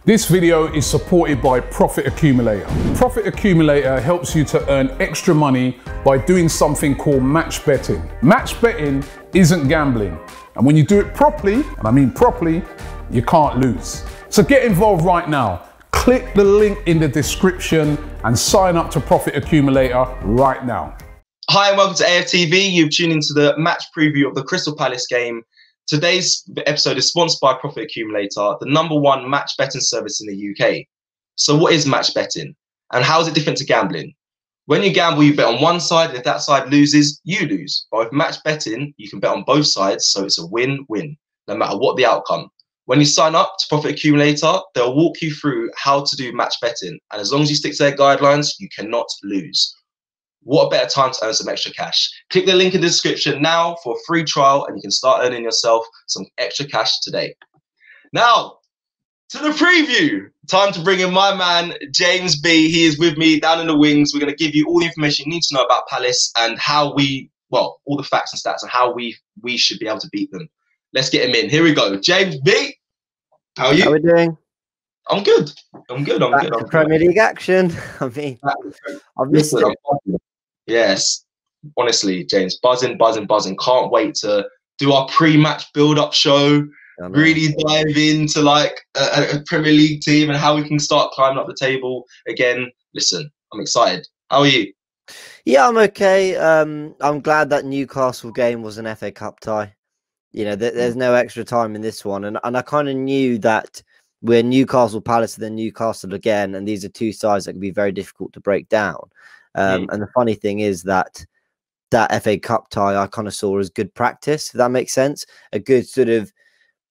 This video is supported by Profit Accumulator. Profit Accumulator helps you to earn extra money by doing something called match betting. Match betting isn't gambling. And when you do it properly, and I mean properly, you can't lose. So get involved right now. Click the link in the description and sign up to Profit Accumulator right now. Hi and welcome to AFTV. You've tuned into the match preview of the Crystal Palace game. Today's episode is sponsored by Profit Accumulator, the #1 match betting service in the UK. So what is match betting and how is it different to gambling? When you gamble, you bet on one side, and if that side loses, you lose. But with match betting, you can bet on both sides, so it's a win-win, no matter what the outcome. When you sign up to Profit Accumulator, they'll walk you through how to do match betting, and as long as you stick to their guidelines, you cannot lose. What a better time to earn some extra cash. Click the link in the description now for a free trial and you can start earning yourself some extra cash today. Now, to the preview. Time to bring in my man, James B. He is with me down in the wings. We're going to give you all the information you need to know about Palace and how all the facts and stats and how we should be able to beat them. Let's get him in. Here we go. James B. How are you? How are we doing? I'm good. I'm good. Premier League action. I mean, I've missed it. Yes, honestly, James, buzzing. Can't wait to do our pre-match build-up show. Really dive into like a Premier League team and how we can start climbing up the table again. Listen, I'm excited. How are you? Yeah, I'm okay. I'm glad that Newcastle game was an FA Cup tie. You know, there's no extra time in this one, and I kind of knew that we're Newcastle Palace and then Newcastle again, and these are two sides that can be very difficult to break down. And the funny thing is that FA Cup tie I kind of saw as good practice, if that makes sense. A good sort of,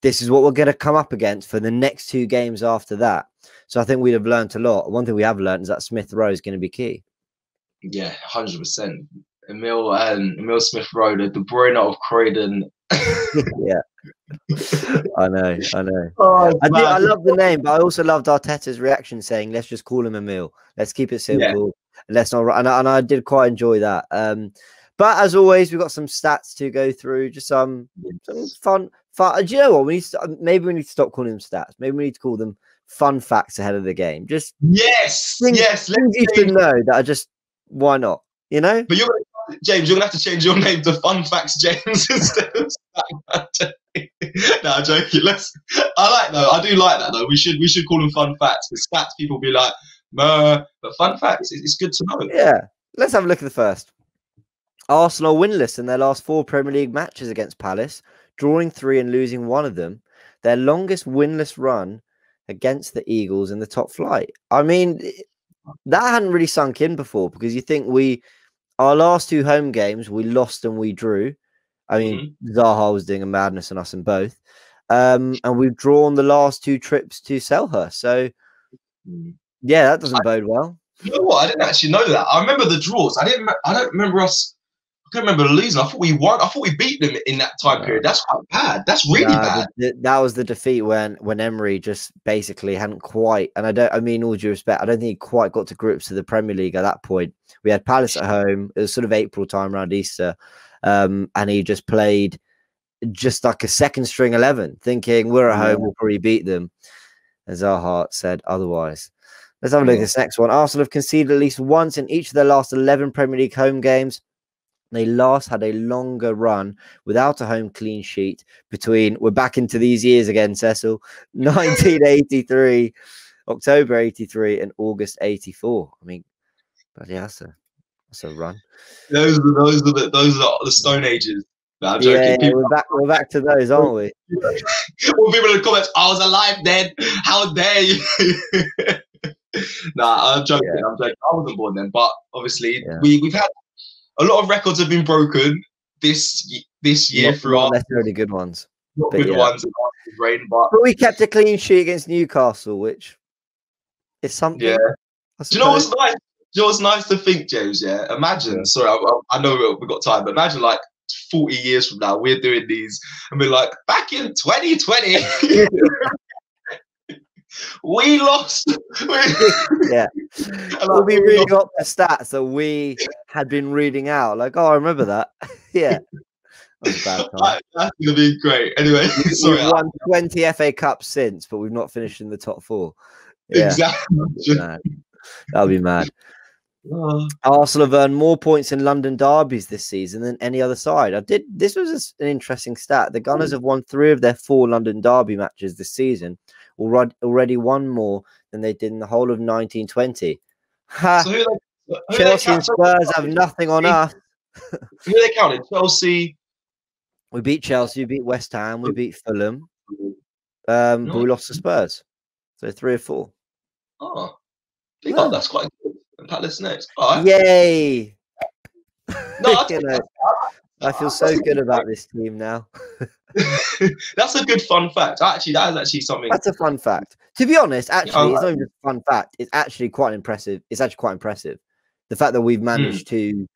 this is what we're going to come up against for the next two games after that. So I think we'd have learned a lot. One thing we have learned is that Smith Rowe is going to be key. Yeah, 100%. Emil Smith Rowe, the De Bruyne of Croydon. Yeah, I know. Oh, I love the name, but I also loved Arteta's reaction saying, "Let's just call him Emil. Let's keep it simple. Yeah. Let's not." And I did quite enjoy that. But as always, we've got some stats to go through. Just some fun. Do you know what? Maybe we need to stop calling them stats. Maybe we need to call them fun facts ahead of the game. Just things you should know that are just, why not? You know. But James, you're gonna have to change your name to Fun Facts James instead of No, I'm joking. I do like that though. We should call them Fun Facts. The stats people be like, but Fun Facts, it's good to know. Yeah. Let's have a look at the first. Arsenal winless in their last 4 Premier League matches against Palace, drawing 3 and losing 1 of them. Their longest winless run against the Eagles in the top flight. I mean, that hadn't really sunk in before, because you think our last 2 home games, we lost and we drew. I mean, Zaha was doing a madness on us in both. And we've drawn the last 2 trips to Selhurst. So, yeah, that doesn't bode well. You know what? I didn't actually know that. I remember the draws. I don't remember us. I can't remember losing. I thought we won. I thought we beat them in that time period. That's quite bad. That's really bad. That was the defeat when Emery just basically hadn't quite, and I mean all due respect, I don't think he quite got to grips with the Premier League at that point. We had Palace at home. It was sort of April time around Easter, and he just played just like a second string 11, thinking we're at home, we'll probably beat them. As our heart said otherwise. Let's have a look at this next one. Arsenal have conceded at least once in each of their last 11 Premier League home games. They last had a longer run without a home clean sheet between, we're back into these years again, Cecil, 1983, October 83 and August 84. I mean, bloody that's a run. Those are the Stone Ages. No, I'm joking. Yeah, we're back to those, aren't we? Well, people in the comments, I was alive then. How dare you? Nah, I'm joking. Yeah. I'm joking. I wasn't born then, but obviously we've had a lot of records have been broken this year throughout. Not necessarily good ones. Not good ones in Arsenal's reign, but we kept a clean sheet against Newcastle, which is something. Yeah. Do you know what's nice? Do you know what's nice to think, James? Yeah. Imagine. Sorry, I know we've got time, but imagine like 40 years from now we're doing these and we're like, back in 2020. We lost. Yeah. We'll be reading up the stats that we had been reading out. Like, oh, I remember that. Yeah. was a bad time. That's going to be great. Anyway, sorry. We've won 20 FA Cups since, but we've not finished in the top 4. Yeah, Exactly. that'll be mad. Arsenal have earned more points in London derbies this season than any other side. This was an interesting stat. The Gunners have won 3 of their 4 London derby matches this season, already won more than they did in the whole of 1920. Ha! So Chelsea and Spurs have nothing on us. Who are they counted? Chelsea. We beat Chelsea, we beat West Ham, we beat Fulham, but we lost to Spurs. So 3 or 4. Oh, that's quite good. Palace next. All right. Yay! No, I feel so good about this team now. That's a good fun fact. Actually, that is actually something. That's a fun fact. To be honest, actually, it's not even just a fun fact. It's actually quite impressive. It's actually quite impressive. The fact that we've managed to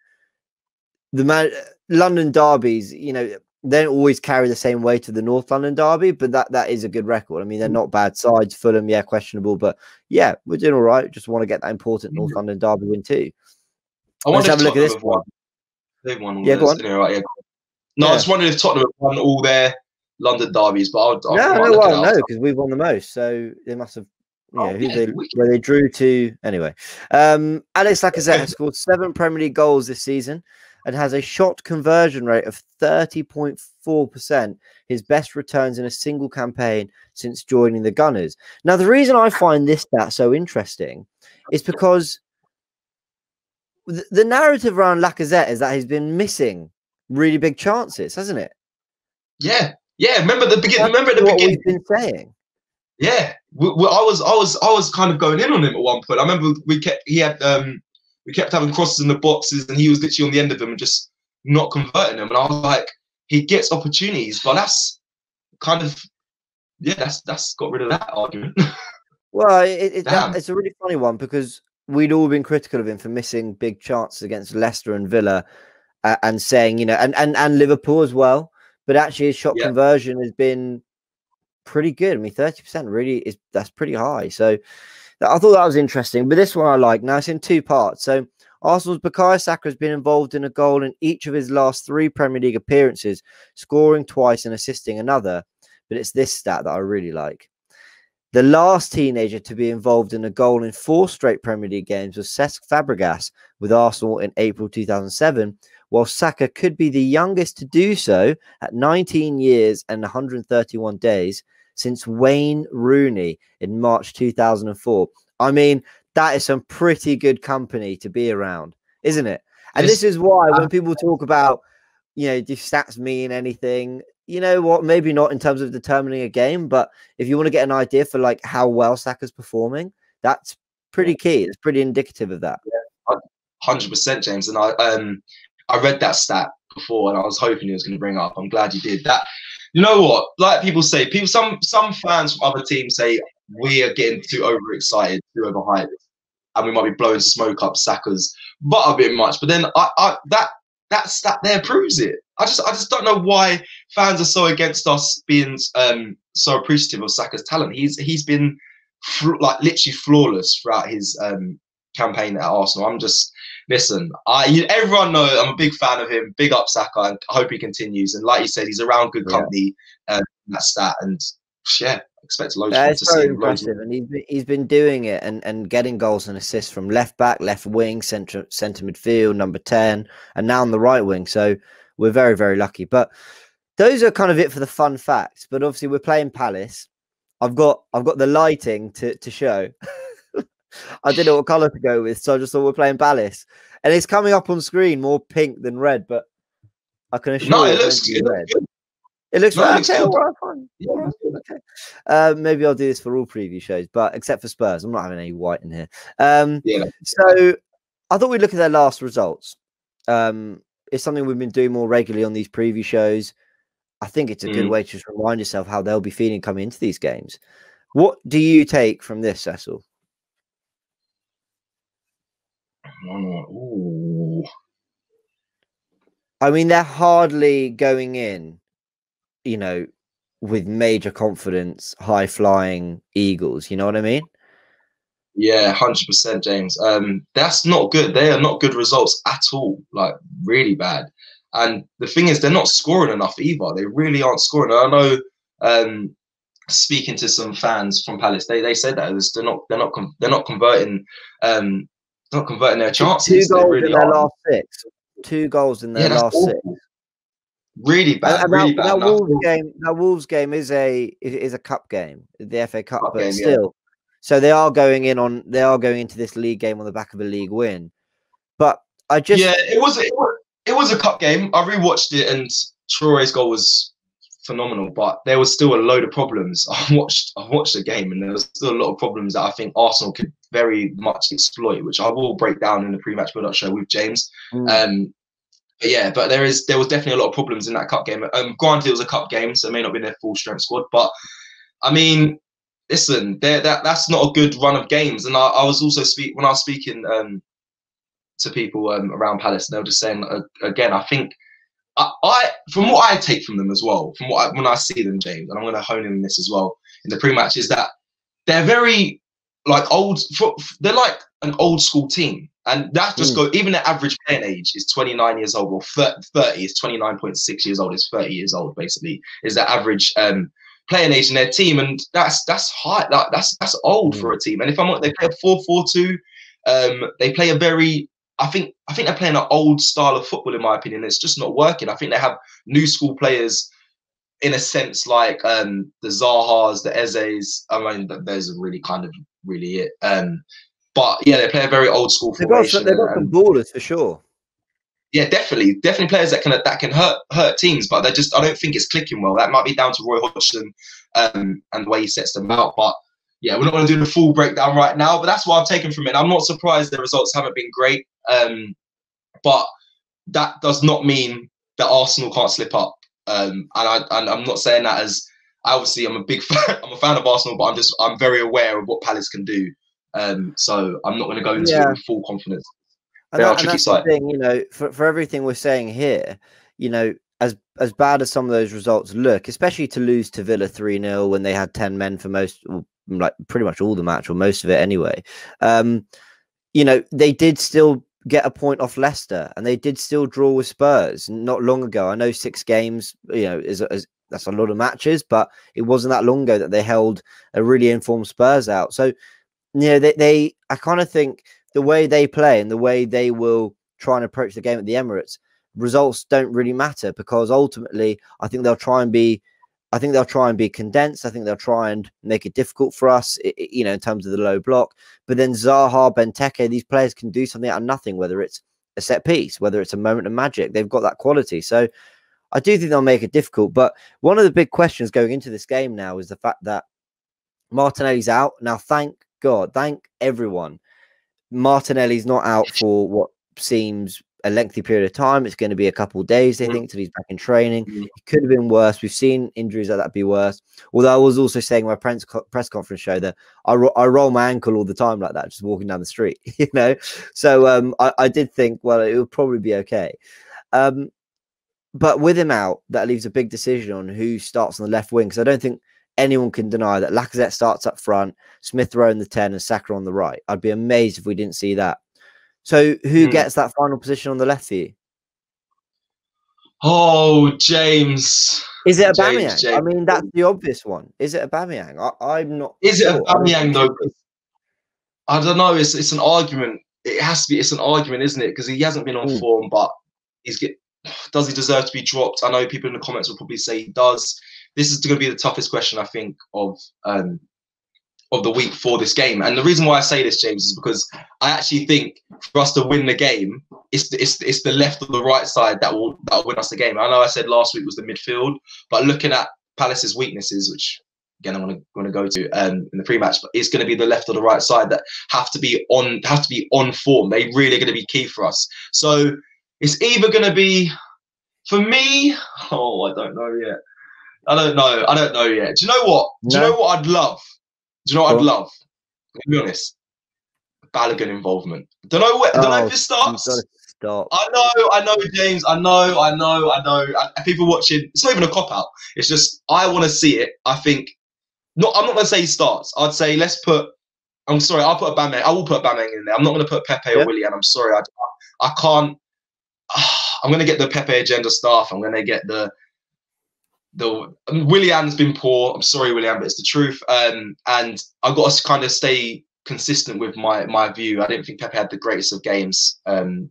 London derbies, you know, they don't always carry the same weight to the North London derby, but that is a good record. I mean, they're not bad sides. Fulham, yeah, questionable, but yeah, we're doing all right. Just want to get that important North London derby win too. Let's have a look at this one. They've won all go on. Right, yeah. No, I was wondering if Tottenham have won all their London derbies, but no, because we've won the most, so they must have. Where they drew to anyway. Alex Lacazette has scored 7 Premier League goals this season and has a shot conversion rate of 30.4%, his best returns in a single campaign since joining the Gunners. Now, the reason I find this stat so interesting is because the narrative around Lacazette is that he's been missing really big chances, hasn't it? Yeah. Remember the beginning. What we've been saying. Yeah, I was kind of going in on him at one point. I remember we kept having crosses in the boxes, and he was literally on the end of them and just not converting them. And I was like, he gets opportunities, but that's kind of that's got rid of that argument. Well, it's a really funny one because we'd all been critical of him for missing big chances against Leicester and Villa, and saying, you know, and Liverpool as well. But actually, his shot conversion has been pretty good. I mean, 30% that's pretty high. So I thought that was interesting. But this one I like. Now it's in 2 parts. So Arsenal's Bukayo Saka has been involved in a goal in each of his last 3 Premier League appearances, scoring twice and assisting another. But it's this stat that I really like. The last teenager to be involved in a goal in 4 straight Premier League games was Cesc Fabregas with Arsenal in April 2007, while Saka could be the youngest to do so at 19 years and 131 days since Wayne Rooney in March 2004. I mean, that is some pretty good company to be around, isn't it? And this is why when people talk about, you know, do stats mean anything? You know what? Maybe not in terms of determining a game, but if you want to get an idea for like how well Saka's performing, that's pretty key. It's pretty indicative of that. Yeah, 100%, James. And I read that stat before, and I was hoping he was going to bring it up. I'm glad you did that. You know what? Like people say, some fans from other teams say we are getting too overexcited, too overhyped, and we might be blowing smoke up Saka's butt a bit much. But then that stat there proves it. I just don't know why fans are so against us being so appreciative of Saka's talent. He's been like literally flawless throughout his campaign at Arsenal. Listen, everyone knows I'm a big fan of him. Big up Saka, and I hope he continues. And like you said, he's around good company. That stat, and yeah, expect loads to see him. Impressive, and he's been doing it and getting goals and assists from left back, left wing, centre midfield, number 10, and now on the right wing. So we're very, very lucky. But those are kind of it for the fun facts. But obviously, we're playing Palace. I've got the lighting to show. I didn't know what colour to go with, so I just thought we're playing Palace. And it's coming up on screen more pink than red, but I can assure you it red. It looks red. Okay, all right, fine. Yeah, okay. Maybe I'll do this for all preview shows, but except for Spurs. I'm not having any white in here. So I thought we'd look at their last results. It's something we've been doing more regularly on these preview shows. I think it's a good way to just remind yourself how they'll be feeling coming into these games. What do you take from this, Cecil? Ooh. I mean, they're hardly going in, you know, with major confidence, high-flying Eagles. You know what I mean? Yeah, 100%, James. That's not good. They are not good results at all. Like, really bad. And the thing is, they're not scoring enough either. They really aren't scoring. And I know, speaking to some fans from Palace, they said that they're not converting their chances. Two They goals really in their are. last 6. 2 goals in their Yeah, that's last 6. awful. Really bad, And really bad. that Wolves game is a cup game, the FA Cup, but game, still. yeah. So they are going into this league game on the back of a league win. But I just it was a cup game. I rewatched it, and Traore's goal was phenomenal, but there was still a load of problems. I watched the game, and there was still a lot of problems that I think Arsenal could very much exploit, which I will break down in the pre-match build-up show with James. But there was definitely a lot of problems in that cup game. Granted, it was a cup game, so it may not be their full strength squad, but I mean, listen, that's not a good run of games. And I was also when I was speaking to people around Palace, they were just saying again. I think I from what I take from them as well, when I see them, James, and I'm going to hone in on this as well in the pre-match, is that they're very they're like an old school team. And that just even the average playing age is 29 years old, or 30 is 29.6 years old, is 30 years old, basically, is the average playing age in their team. And that's high, that's old for a team. And if I'm not, they play a 4-4-2. They play a very, I think they're playing an old style of football, in my opinion. It's just not working. I think they have new school players, in a sense, like the Zahas, the Ezes. I mean, those are really it. But yeah, they play a very old school formation. They've got some ballers for sure. Yeah, definitely players that can hurt teams, but I don't think it's clicking well. That might be down to Roy Hodgson and the way he sets them out. But yeah, we're not going to do the full breakdown right now. But that's what I've taken from it. I'm not surprised the results haven't been great, but that does not mean that Arsenal can't slip up. And I'm not saying that as, obviously I'm a big fan. I'm a fan of Arsenal, but I'm very aware of what Palace can do. So I'm not going to go into it with full confidence. And that's the thing, for everything we're saying here, as bad as some of those results look, especially to lose to Villa 3-0 when they had 10 men for pretty much all the match, or most of it anyway. They did still get a point off Leicester, and they did still draw with Spurs not long ago. I know 6 games, that's a lot of matches, but it wasn't that long ago that they held a really informed Spurs out. So, I kind of think the way they play and the way they will try and approach the game at the Emirates, results don't really matter, because ultimately I think they'll try and be condensed. I think they'll try and make it difficult for us, in terms of the low block. But then Zaha, Benteke, these players can do something out of nothing, whether it's a set piece, whether it's a moment of magic. They've got that quality. So I do think they'll make it difficult. But one of the big questions going into this game now is the fact that Martinelli's out. Now, thank God, thank everyone, Martinelli's not out for what seems a lengthy period of time. It's going to be a couple of days, they think, till he's back in training. It could have been worse. We've seen injuries like that be worse. Although I was also saying in my press conference show that I roll my ankle all the time like that, just walking down the street, So I did think, well, it would probably be okay. But with him out, that leaves a big decision on who starts on the left wing, because I don't think anyone can deny that Lacazette starts up front, Smith Rowe in the 10, and Saka on the right. I'd be amazed if we didn't see that. So who gets that final position on the left for you? Oh, James. Is it Aubameyang? James. I mean, that's the obvious one. Is it Aubameyang? I'm not Is it Aubameyang, though? I don't know. It's an argument. It has to be. It's an argument, isn't it? Because he hasn't been on form, but does he deserve to be dropped? I know people in the comments will probably say he does. This is going to be the toughest question, I think, of the week for this game. And the reason why I say this, James, is because I actually think for us to win the game, it's the left or the right side that will win us the game. I know I said last week was the midfield, but looking at Palace's weaknesses, which again I'm going to go to in the pre-match, but it's going to be the left or the right side that have to be on form. They really are going to be key for us. So it's either going to be, for me, I don't know yet. I don't know yet. Do you know what? Do you know what I'd love? Do you know what I'd love? To be honest, Balogun involvement. Don't know if it starts. Stop. I know, James. I know. People watching, it's not even a cop out. It's just I want to see it. I think. I'm not going to say he starts. I'd say let's put. I'm sorry. I'll put Aubameyang. I will put Aubameyang in there. I'm not going to put Pepe or Willian. I'm sorry. I can't. I'm going to get the Pepe agenda stuff. I'm going to get the Willian's been poor. I'm sorry, Willian, but it's the truth. And I've got to kind of stay consistent with my view. I didn't think Pepe had the greatest of games in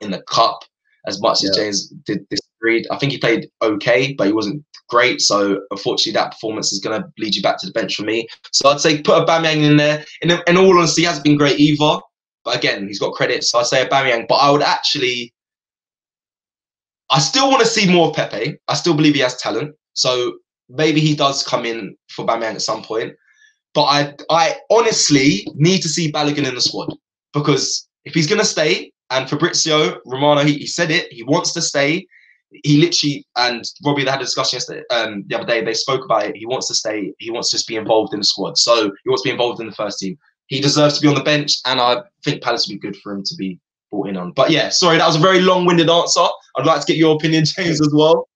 the cup, as much as James disagreed. I think he played okay, but he wasn't great. So unfortunately, that performance is going to lead you back to the bench for me. So I'd say put Aubameyang in there. In all honesty, he hasn't been great either. But again, he's got credit. So I'd say Aubameyang. But I still want to see more of Pepe. I still believe he has talent. So maybe he does come in for Aubameyang at some point. But I honestly need to see Balogun in the squad. Because if he's going to stay, and Fabrizio Romano, he said it, he wants to stay. He literally, and Robbie, they had a discussion yesterday, the other day, they spoke about it. He wants to stay. He wants to just be involved in the squad. So he wants to be involved in the first team. He deserves to be on the bench. And I think Palace would be good for him to be brought in on. But yeah, sorry, that was a very long-winded answer. I'd like to get your opinion, James, as well.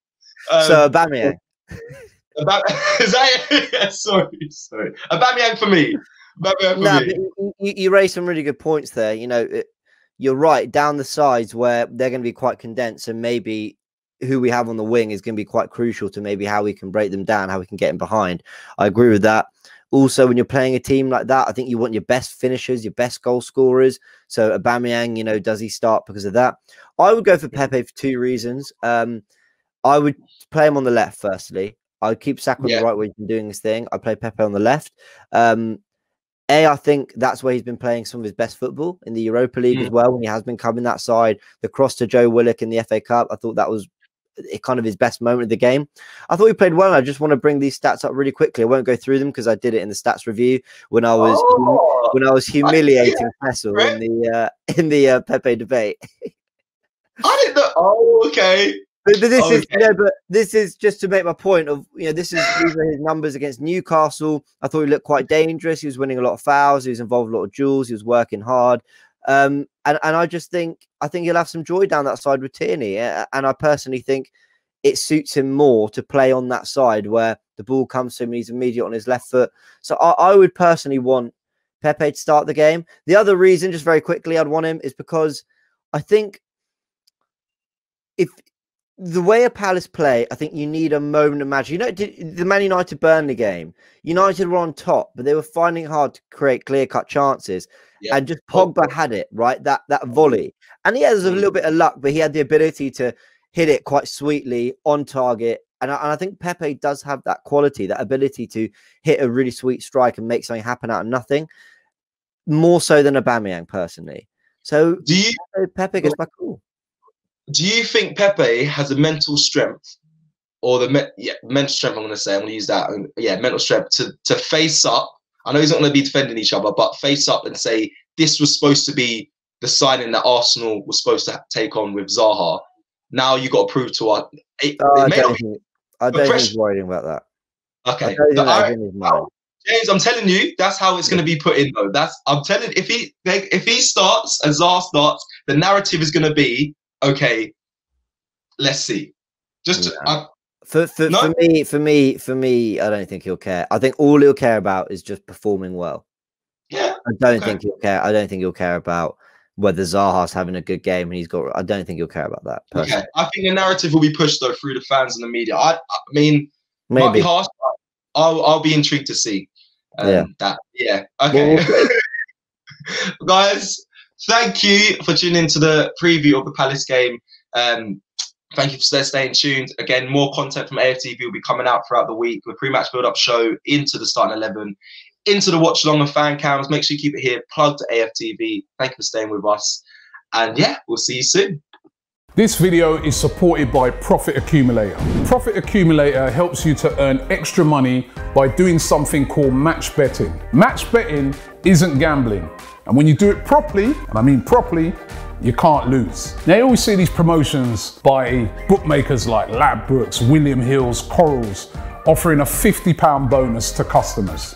So Aubameyang. Is that it? Yeah, sorry. Aubameyang for me. You raised some really good points there. You know, you're right. Down the sides where they're going to be quite condensed, and maybe who we have on the wing is going to be quite crucial to maybe how we can break them down, how we can get in behind. I agree with that. Also, when you're playing a team like that, I think you want your best finishers, your best goal scorers. So Aubameyang, you know, does he start because of that? I would go for Pepe for 2 reasons. I would play him on the left, firstly. I'd keep Saka on the right where he's been doing his thing. I'd play Pepe on the left. I think that's where he's been playing some of his best football in the Europa League as well, when he has been coming that side. The cross to Joe Willock in the FA Cup, I thought that was kind of his best moment of the game. I thought he played well. I just want to bring these stats up really quickly. I won't go through them because I did it in the stats review when I was humiliating Fessel in the Pepe debate. I didn't know. Oh, okay. But this is, you know, but this is just to make my point of, you know, these are his numbers against Newcastle. I thought he looked quite dangerous. He was winning a lot of fouls. He was involved in a lot of duels. He was working hard. And I think he'll have some joy down that side with Tierney. And I personally think it suits him more to play on that side where the ball comes to him and he's immediate on his left foot. So I would personally want Pepe to start the game. The other reason, just very quickly, I'd want him is because I think if the way a Palace play, I think you need a moment of magic. You know, the Man United Burnley game, United were on top, but they were finding it hard to create clear-cut chances. Yeah. And just Pogba had it, right? That volley. And yeah, there's a little bit of luck, but he had the ability to hit it quite sweetly on target. And I think Pepe does have that quality, that ability to hit a really sweet strike and make something happen out of nothing, more so than Aubameyang, personally. So Pepe gets back cool. Do you think Pepe has a mental strength, or mental strength? I'm going to use that. Mental strength to face up. I know he's not going to be defending each other, but face up and say this was supposed to be the signing that Arsenal was supposed to take on with Zaha. Now you got to prove to us. I don't think he's worrying about that. Okay, James, I'm telling you, that's how it's going to be put in. Though I'm telling if he starts and Zaha starts, the narrative is going to be, okay, let's see. For me, I don't think he'll care. I think all he'll care about is just performing well. Yeah. I don't think he'll care. I don't think he'll care about whether Zaha's having a good game and I don't think he'll care about that. Personally. Okay. I think the narrative will be pushed though through the fans and the media. I mean, maybe. Might be harsh, but I'll be intrigued to see that. Yeah. Okay. Well, guys, thank you for tuning into the preview of the Palace game. Thank you for staying tuned. Again, more content from AFTV will be coming out throughout the week with pre-match build-up show into the starting 11, into the watch-along and fan cams. Make sure you keep it here, plugged to AFTV. Thank you for staying with us. And yeah, we'll see you soon. This video is supported by Profit Accumulator. Profit Accumulator helps you to earn extra money by doing something called match betting. Match betting isn't gambling. And when you do it properly, and I mean properly, you can't lose. Now, you always see these promotions by bookmakers like Ladbrokes, William Hill's, Corals, offering a £50 bonus to customers.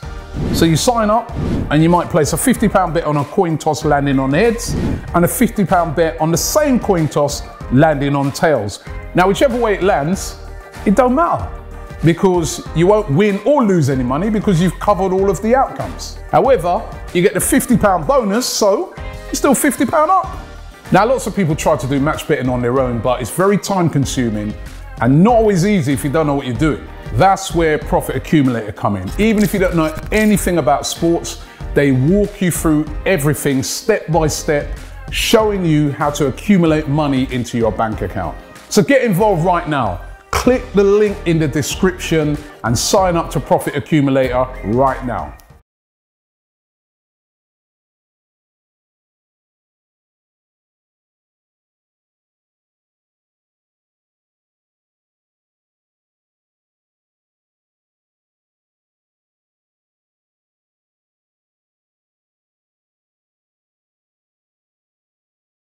So you sign up and you might place a £50 bet on a coin toss landing on heads and a £50 bet on the same coin toss landing on tails. Now, whichever way it lands, it don't matter, because you won't win or lose any money because you've covered all of the outcomes. However, you get the £50 bonus, so you're still £50 up. Now, lots of people try to do match betting on their own, but it's very time consuming and not always easy if you don't know what you're doing. That's where Profit Accumulator come in. Even if you don't know anything about sports, they walk you through everything step by step, showing you how to accumulate money into your bank account. So get involved right now. Click the link in the description and sign up to Profit Accumulator right now.